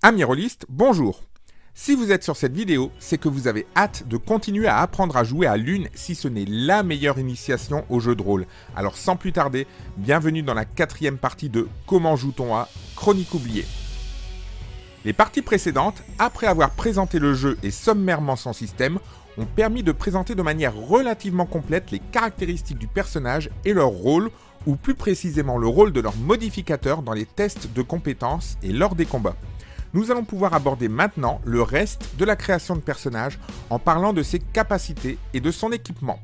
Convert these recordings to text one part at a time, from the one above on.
Amis rôlistes, bonjour. Si vous êtes sur cette vidéo, c'est que vous avez hâte de continuer à apprendre à jouer à l'une, si ce n'est la meilleure initiation au jeu de rôle. Alors sans plus tarder, bienvenue dans la 4e partie de Comment joue-t-on à Chronique oubliée. Les parties précédentes, après avoir présenté le jeu et sommairement son système, ont permis de présenter de manière relativement complète les caractéristiques du personnage et leur rôle, ou plus précisément le rôle de leur modificateur dans les tests de compétences et lors des combats. Nous allons pouvoir aborder maintenant le reste de la création de personnage en parlant de ses capacités et de son équipement.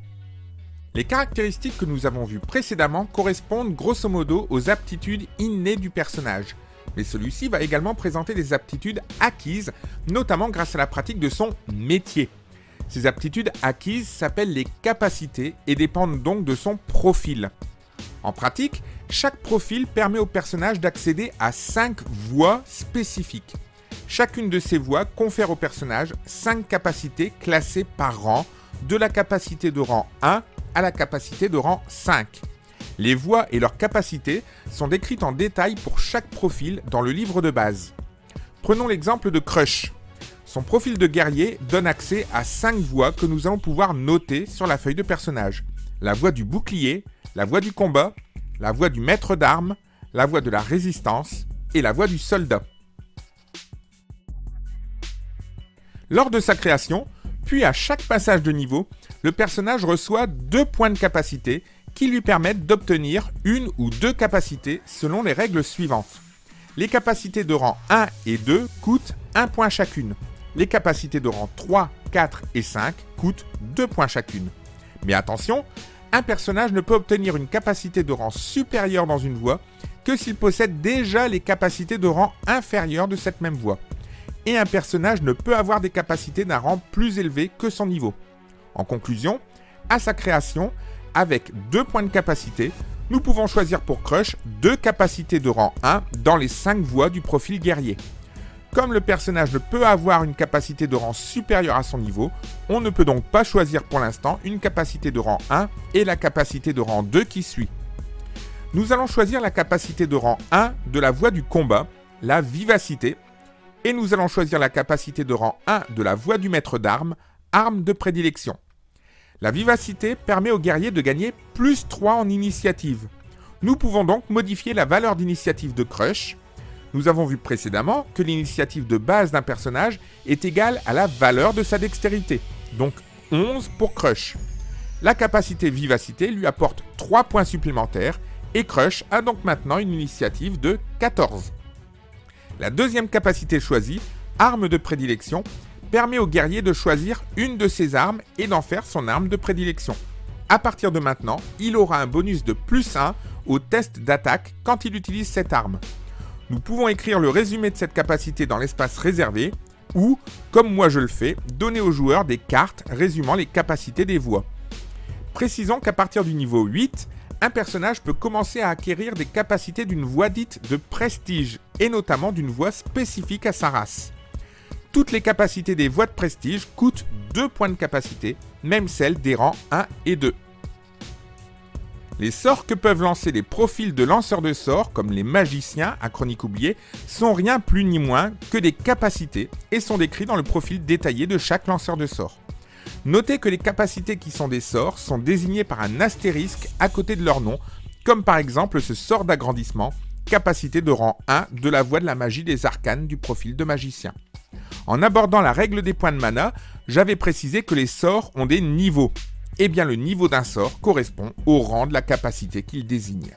Les caractéristiques que nous avons vues précédemment correspondent grosso modo aux aptitudes innées du personnage, mais celui-ci va également présenter des aptitudes acquises, notamment grâce à la pratique de son métier. Ces aptitudes acquises s'appellent les capacités et dépendent donc de son profil. En pratique, chaque profil permet au personnage d'accéder à 5 voies spécifiques. Chacune de ces voies confère au personnage 5 capacités classées par rang, de la capacité de rang 1 à la capacité de rang 5. Les voies et leurs capacités sont décrites en détail pour chaque profil dans le livre de base. Prenons l'exemple de Crush. Son profil de guerrier donne accès à 5 voies que nous allons pouvoir noter sur la feuille de personnage. La voie du bouclier, la voie du combat, la voie du maître d'armes, la voie de la résistance et la voie du soldat. Lors de sa création, puis à chaque passage de niveau, le personnage reçoit 2 points de capacité qui lui permettent d'obtenir une ou 2 capacités selon les règles suivantes. Les capacités de rang 1 et 2 coûtent 1 point chacune. Les capacités de rang 3, 4 et 5 coûtent 2 points chacune. Mais attention, un personnage ne peut obtenir une capacité de rang supérieur dans une voie que s'il possède déjà les capacités de rang inférieur de cette même voie. Et un personnage ne peut avoir des capacités d'un rang plus élevé que son niveau. En conclusion, à sa création, avec 2 points de capacité, nous pouvons choisir pour Crush 2 capacités de rang 1 dans les 5 voies du profil guerrier. Comme le personnage ne peut avoir une capacité de rang supérieure à son niveau, on ne peut donc pas choisir pour l'instant une capacité de rang 1 et la capacité de rang 2 qui suit. Nous allons choisir la capacité de rang 1 de la voie du combat, la vivacité, et nous allons choisir la capacité de rang 1 de la voie du maître d'armes, arme de prédilection. La vivacité permet au guerrier de gagner plus 3 en initiative. Nous pouvons donc modifier la valeur d'initiative de Crush. Nous avons vu précédemment que l'initiative de base d'un personnage est égale à la valeur de sa dextérité, donc 11 pour Crush. La capacité vivacité lui apporte 3 points supplémentaires et Crush a donc maintenant une initiative de 14. La deuxième capacité choisie, arme de prédilection, permet au guerrier de choisir une de ses armes et d'en faire son arme de prédilection. À partir de maintenant, il aura un bonus de plus 1 au test d'attaque quand il utilise cette arme. Nous pouvons écrire le résumé de cette capacité dans l'espace réservé ou, comme moi je le fais, donner aux joueurs des cartes résumant les capacités des voies. Précisons qu'à partir du niveau 8, un personnage peut commencer à acquérir des capacités d'une voie dite de prestige et notamment d'une voie spécifique à sa race. Toutes les capacités des voies de prestige coûtent 2 points de capacité, même celles des rangs 1 et 2. Les sorts que peuvent lancer les profils de lanceurs de sorts, comme les magiciens à Chronique oubliée, sont rien plus ni moins que des capacités et sont décrits dans le profil détaillé de chaque lanceur de sorts. Notez que les capacités qui sont des sorts sont désignées par un astérisque à côté de leur nom, comme par exemple ce sort d'agrandissement, capacité de rang 1 de la voie de la magie des arcanes du profil de magicien. En abordant la règle des points de mana, j'avais précisé que les sorts ont des niveaux. Eh bien, le niveau d'un sort correspond au rang de la capacité qu'il désigne.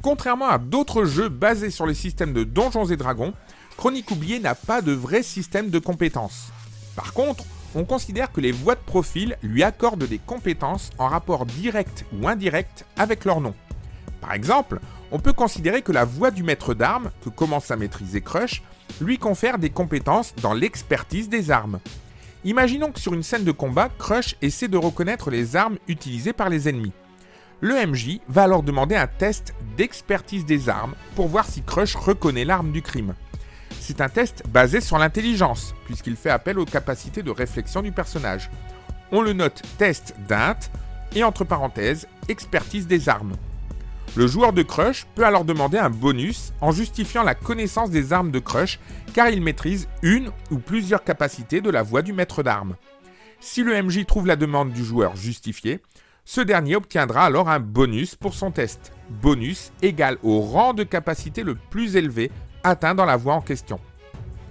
Contrairement à d'autres jeux basés sur les systèmes de Donjons et Dragons, Chronique oubliée n'a pas de vrai système de compétences. Par contre, on considère que les voies de profil lui accordent des compétences en rapport direct ou indirect avec leur nom. Par exemple, on peut considérer que la voie du maître d'armes, que commence à maîtriser Crush, lui confère des compétences dans l'expertise des armes. Imaginons que sur une scène de combat, Crush essaie de reconnaître les armes utilisées par les ennemis. Le MJ va alors demander un test d'expertise des armes pour voir si Crush reconnaît l'arme du crime. C'est un test basé sur l'intelligence, puisqu'il fait appel aux capacités de réflexion du personnage. On le note test d'int et entre parenthèses, expertise des armes. Le joueur de crush peut alors demander un bonus en justifiant la connaissance des armes de crush car il maîtrise une ou plusieurs capacités de la voix du maître d'armes. Si le MJ trouve la demande du joueur justifiée, ce dernier obtiendra alors un bonus pour son test. Bonus égal au rang de capacité le plus élevé atteint dans la voie en question.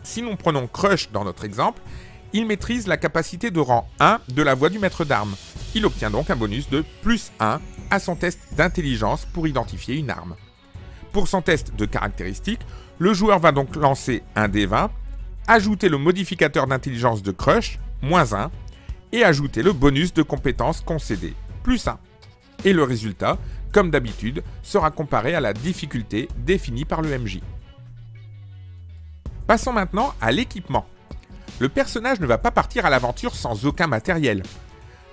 Si nous prenons crush dans notre exemple, il maîtrise la capacité de rang 1 de la voix du maître d'armes. Il obtient donc un bonus de plus 1 à son test d'intelligence pour identifier une arme. Pour son test de caractéristiques, le joueur va donc lancer un D20, ajouter le modificateur d'intelligence de crush, moins 1, et ajouter le bonus de compétence concédé, plus 1. Et le résultat, comme d'habitude, sera comparé à la difficulté définie par le MJ. Passons maintenant à l'équipement. Le personnage ne va pas partir à l'aventure sans aucun matériel.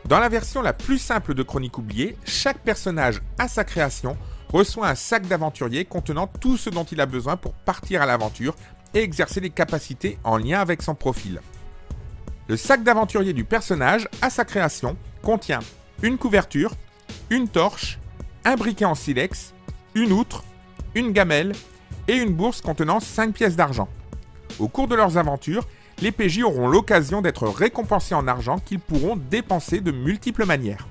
Dans la version la plus simple de Chronique oubliée, chaque personnage à sa création reçoit un sac d'aventurier contenant tout ce dont il a besoin pour partir à l'aventure et exercer les capacités en lien avec son profil. Le sac d'aventurier du personnage à sa création contient une couverture, une torche, un briquet en silex, une outre, une gamelle et une bourse contenant 5 pièces d'argent. Au cours de leurs aventures, les PJ auront l'occasion d'être récompensés en argent qu'ils pourront dépenser de multiples manières.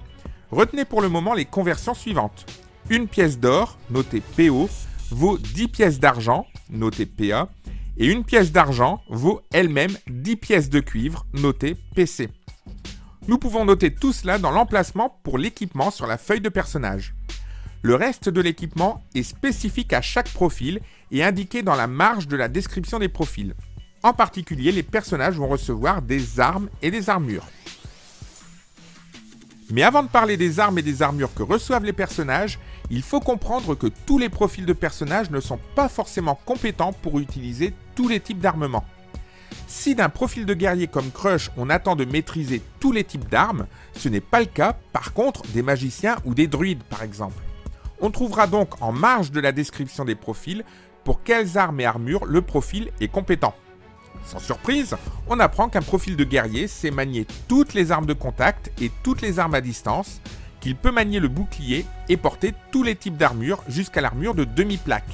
Retenez pour le moment les conversions suivantes. Une pièce d'or, notée PO, vaut 10 pièces d'argent, notée PA, et une pièce d'argent vaut elle-même 10 pièces de cuivre, notée PC. Nous pouvons noter tout cela dans l'emplacement pour l'équipement sur la feuille de personnage. Le reste de l'équipement est spécifique à chaque profil et indiqué dans la marge de la description des profils. En particulier, les personnages vont recevoir des armes et des armures. Mais avant de parler des armes et des armures que reçoivent les personnages, il faut comprendre que tous les profils de personnages ne sont pas forcément compétents pour utiliser tous les types d'armement. Si d'un profil de guerrier comme Crush, on attend de maîtriser tous les types d'armes, ce n'est pas le cas, par contre, des magiciens ou des druides par exemple. On trouvera donc en marge de la description des profils pour quelles armes et armures le profil est compétent. Sans surprise, on apprend qu'un profil de guerrier sait manier toutes les armes de contact et toutes les armes à distance, qu'il peut manier le bouclier et porter tous les types d'armures jusqu'à l'armure de demi-plaque.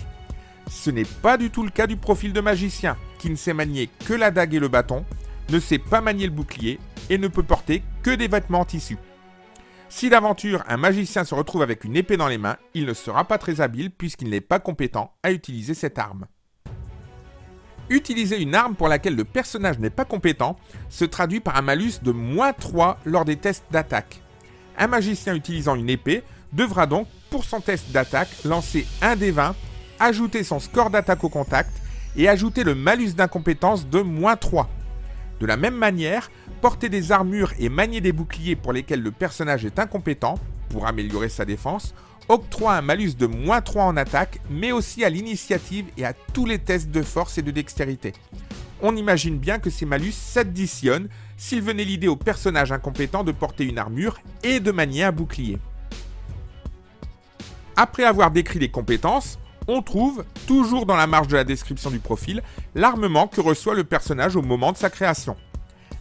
Ce n'est pas du tout le cas du profil de magicien, qui ne sait manier que la dague et le bâton, ne sait pas manier le bouclier et ne peut porter que des vêtements en tissu. Si d'aventure un magicien se retrouve avec une épée dans les mains, il ne sera pas très habile puisqu'il n'est pas compétent à utiliser cette arme. Utiliser une arme pour laquelle le personnage n'est pas compétent se traduit par un malus de -3 lors des tests d'attaque. Un magicien utilisant une épée devra donc, pour son test d'attaque, lancer un D20, ajouter son score d'attaque au contact et ajouter le malus d'incompétence de -3. De la même manière, porter des armures et manier des boucliers pour lesquels le personnage est incompétent, pour améliorer sa défense, octroie un malus de -3 en attaque, mais aussi à l'initiative et à tous les tests de force et de dextérité. On imagine bien que ces malus s'additionnent s'il venait l'idée au personnage incompétent de porter une armure et de manier un bouclier. Après avoir décrit les compétences, on trouve, toujours dans la marge de la description du profil, l'armement que reçoit le personnage au moment de sa création.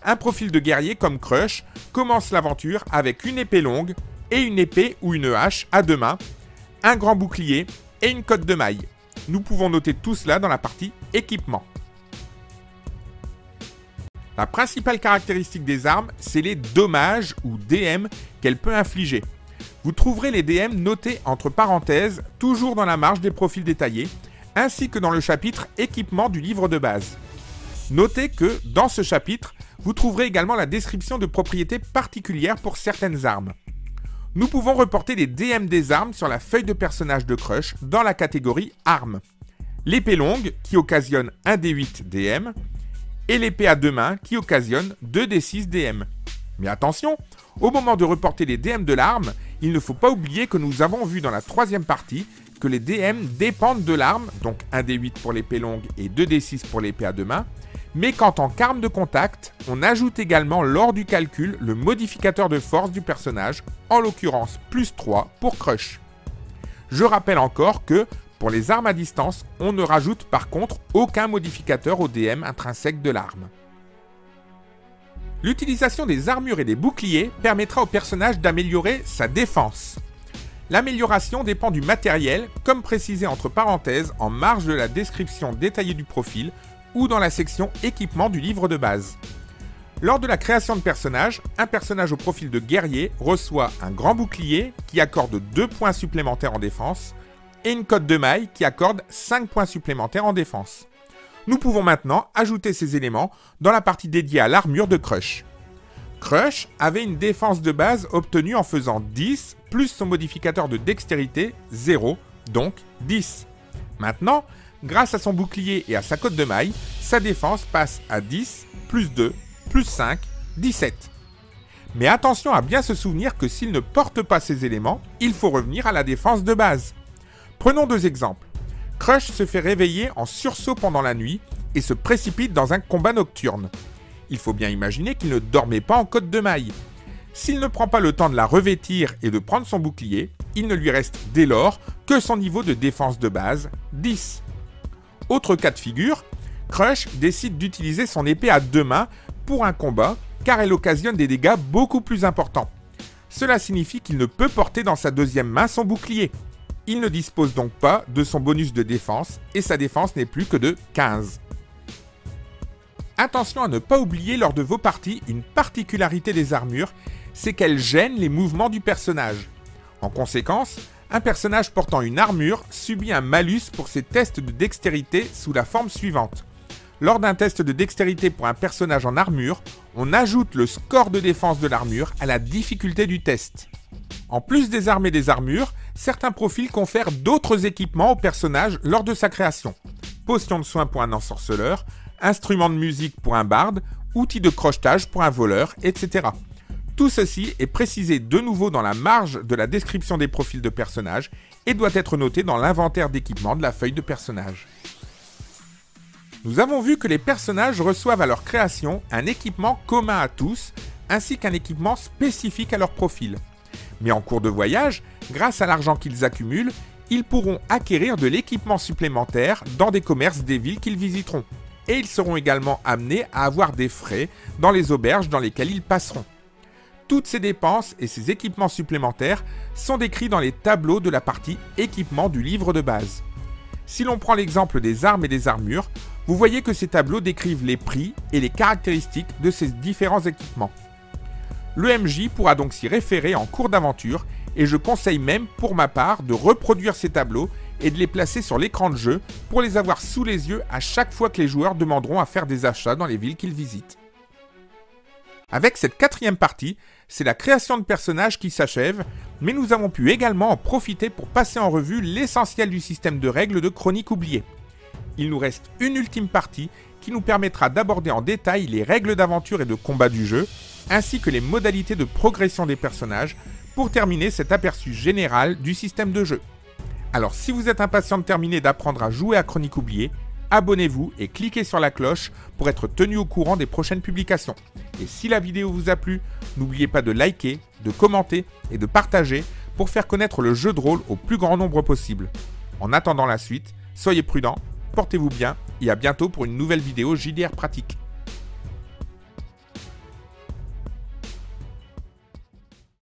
Un profil de guerrier comme Crush commence l'aventure avec une épée longue et une épée ou une hache à 2 mains, un grand bouclier et une cotte de maille. Nous pouvons noter tout cela dans la partie équipement. La principale caractéristique des armes, c'est les dommages ou DM qu'elle peut infliger. Vous trouverez les DM notés entre parenthèses, toujours dans la marge des profils détaillés, ainsi que dans le chapitre équipement du livre de base. Notez que, dans ce chapitre, vous trouverez également la description de propriétés particulières pour certaines armes. Nous pouvons reporter les DM des armes sur la feuille de personnage de Crush dans la catégorie armes. L'épée longue qui occasionne 1d8 DM et l'épée à 2 mains qui occasionne 2d6 DM. Mais attention, au moment de reporter les DM de l'arme, il ne faut pas oublier que nous avons vu dans la 3e partie que les DM dépendent de l'arme, donc 1d8 pour l'épée longue et 2d6 pour l'épée à 2 mains, mais qu'en tant qu'arme de contact, on ajoute également lors du calcul le modificateur de force du personnage, en l'occurrence +3 pour Crush. Je rappelle encore que, pour les armes à distance, on ne rajoute par contre aucun modificateur au DM intrinsèque de l'arme. L'utilisation des armures et des boucliers permettra au personnage d'améliorer sa défense. L'amélioration dépend du matériel, comme précisé entre parenthèses en marge de la description détaillée du profil ou dans la section équipement du livre de base. Lors de la création de personnage, un personnage au profil de guerrier reçoit un grand bouclier qui accorde 2 points supplémentaires en défense et une cotte de maille qui accorde 5 points supplémentaires en défense. Nous pouvons maintenant ajouter ces éléments dans la partie dédiée à l'armure de Crush. Crush avait une défense de base obtenue en faisant 10 plus son modificateur de dextérité 0, donc 10. Maintenant, grâce à son bouclier et à sa cotte de maille, sa défense passe à 10 plus 2 plus 5, 17. Mais attention à bien se souvenir que s'il ne porte pas ces éléments, il faut revenir à la défense de base. Prenons 2 exemples. Crush se fait réveiller en sursaut pendant la nuit et se précipite dans un combat nocturne. Il faut bien imaginer qu'il ne dormait pas en cotte de maille. S'il ne prend pas le temps de la revêtir et de prendre son bouclier, il ne lui reste dès lors que son niveau de défense de base, 10. Autre cas de figure, Crush décide d'utiliser son épée à 2 mains pour un combat car elle occasionne des dégâts beaucoup plus importants. Cela signifie qu'il ne peut porter dans sa 2e main son bouclier. Il ne dispose donc pas de son bonus de défense et sa défense n'est plus que de 15. Attention à ne pas oublier lors de vos parties une particularité des armures, c'est qu'elles gênent les mouvements du personnage. En conséquence, un personnage portant une armure subit un malus pour ses tests de dextérité sous la forme suivante. Lors d'un test de dextérité pour un personnage en armure, on ajoute le score de défense de l'armure à la difficulté du test. En plus des armes et des armures, certains profils confèrent d'autres équipements au personnage lors de sa création. Potion de soin pour un ensorceleur, instrument de musique pour un barde, outil de crochetage pour un voleur, etc. Tout ceci est précisé de nouveau dans la marge de la description des profils de personnages et doit être noté dans l'inventaire d'équipement de la feuille de personnage. Nous avons vu que les personnages reçoivent à leur création un équipement commun à tous, ainsi qu'un équipement spécifique à leur profil. Mais en cours de voyage, grâce à l'argent qu'ils accumulent, ils pourront acquérir de l'équipement supplémentaire dans des commerces des villes qu'ils visiteront. Et ils seront également amenés à avoir des frais dans les auberges dans lesquelles ils passeront. Toutes ces dépenses et ces équipements supplémentaires sont décrits dans les tableaux de la partie équipement du livre de base. Si l'on prend l'exemple des armes et des armures, vous voyez que ces tableaux décrivent les prix et les caractéristiques de ces différents équipements. Le MJ pourra donc s'y référer en cours d'aventure et je conseille même pour ma part de reproduire ces tableaux et de les placer sur l'écran de jeu pour les avoir sous les yeux à chaque fois que les joueurs demanderont à faire des achats dans les villes qu'ils visitent. Avec cette 4e partie, c'est la création de personnages qui s'achève, mais nous avons pu également en profiter pour passer en revue l'essentiel du système de règles de Chronique oubliée. Il nous reste une ultime partie qui nous permettra d'aborder en détail les règles d'aventure et de combat du jeu, ainsi que les modalités de progression des personnages, pour terminer cet aperçu général du système de jeu. Alors si vous êtes impatient de terminer d'apprendre à jouer à Chronique oubliée, abonnez-vous et cliquez sur la cloche pour être tenu au courant des prochaines publications. Et si la vidéo vous a plu, n'oubliez pas de liker, de commenter et de partager pour faire connaître le jeu de rôle au plus grand nombre possible. En attendant la suite, soyez prudents, portez-vous bien et à bientôt pour une nouvelle vidéo JDR pratique.